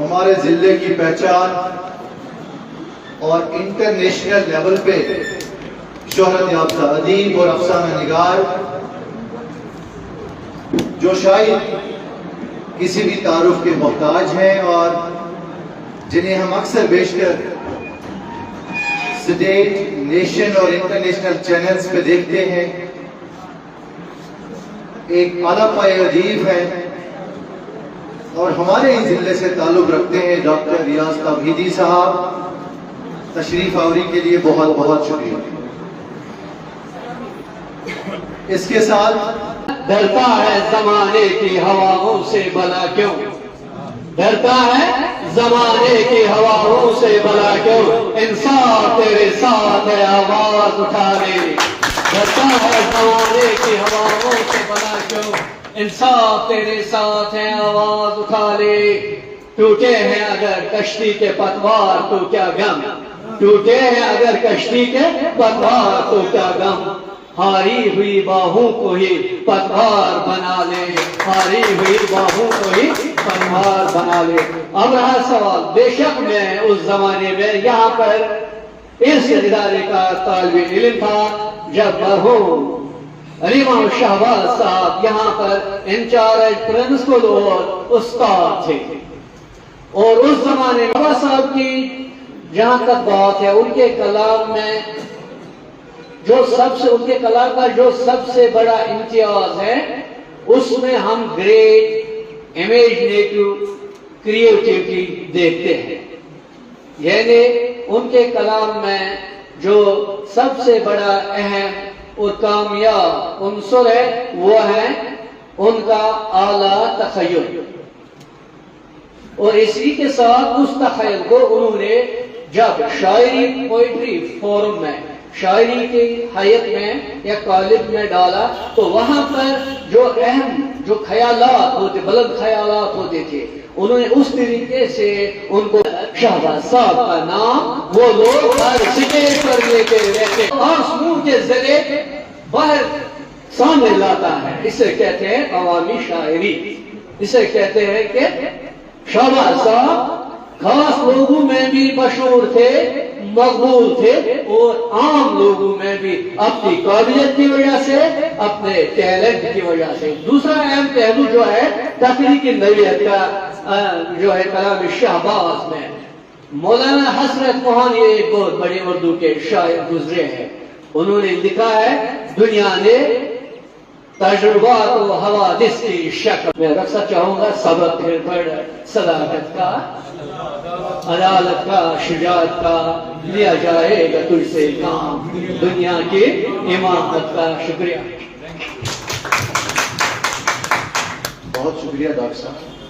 ہمارے ضلع کی پہچان اور انٹرنیشنل لیول پہ شہرت یافتہ ادیب اور افسانہ نگار جو شاید کسی بھی تعارف کے محتاج ہیں اور جنہیں ہم اکثر بیشتر اسٹیٹ، نیشن اور انٹرنیشنل چینلز پہ دیکھتے ہیں، ایک اعلیٰ پائے ادیب ہیں اور ہمارے ہی ضلع سے تعلق رکھتے ہیں ڈاکٹر ریاض توحیدی صاحب. تشریف آوری کے لیے بہت بہت شکریہ. اس کے ساتھ ڈرتا ہے زمانے کی ہواؤں سے بلا کیوں، ڈرتا ہے زمانے کی ہواؤں سے بلا کیوں، انصاف تیرے ساتھ ہے آواز اٹھا لے. ڈرتا ہے زمانے کی ہواؤں سے بلا کیوں، انصاف تیرے ساتھ ہے آواز اٹھا لے. ٹوٹے ہیں اگر کشتی کے پتوار تو کیا غم، ٹوٹے ہیں اگر کشتی کے پتوار تو کیا غم. ہاری ہوئی باہوں کو ہی پتوار بنا لے، ہاری ہوئی باہوں کو ہی پتوار بنا لے. اب رہا سوال، بے شک میں اس زمانے میں یہاں پر اس ادارے کا طالب علم تھا جب مرحوم علی محمد شہباز صاحب یہاں پر انچارج پرنسپل اور استاد تھے. اور اس زمانے میں بابا صاحب کی جہاں تک بات ہے، ان کے کلام میں ان کے کلام کا جو سب سے بڑا امتیاز ہے، اس میں ہم گریٹ امیجنیٹو کریٹیوٹی دیکھتے ہیں. یعنی ان کے کلام میں جو سب سے بڑا اہم اور کامیاب عنصر ہے وہ ہے ان کا اعلیٰ تخیل. اور اسی کے ساتھ اس تخیل کو انہوں نے جب شاعری پوئٹری فورم میں، شاعری کی حیت میں یا کالج میں ڈالا تو وہاں پر جو اہم جو خیالات ہوتے، بلند خیالات ہوتے تھے، انہوں نے اس طریقے سے ان کو شہباز صاحب کا نام وہ لوگ ہر سٹیج پر لے کے رہتے آسموں کے ذریعے باہر سامنے لاتا ہے. اسے کہتے ہیں عوامی شاعری. اسے کہتے ہیں کہ شہباز صاحب خاص لوگوں میں بھی مشہور تھے، مقبول تھے، اور عام لوگوں میں بھی اپنی قابلیت کی وجہ سے، اپنے ٹیلنٹ کی وجہ سے. دوسرا اہم پہلو جو ہے تخلیقی نوعیت کا جو ہے کلام شہباز میں، مولانا حسرت موہانی ایک بہت بڑے اردو کے شاعر گزرے ہیں. انہوں نے لکھا ہے دنیا نے تجربات و حوادث کی شکل میں رکھنا چاہوں گا سبق پھر پڑھ صداقت کا، عدالت کا، شجاعت کا لیا جائے گا تجھ سے کام، دنیا کی امامت کا. شکریہ. بہت شکریہ ڈاکٹر صاحب.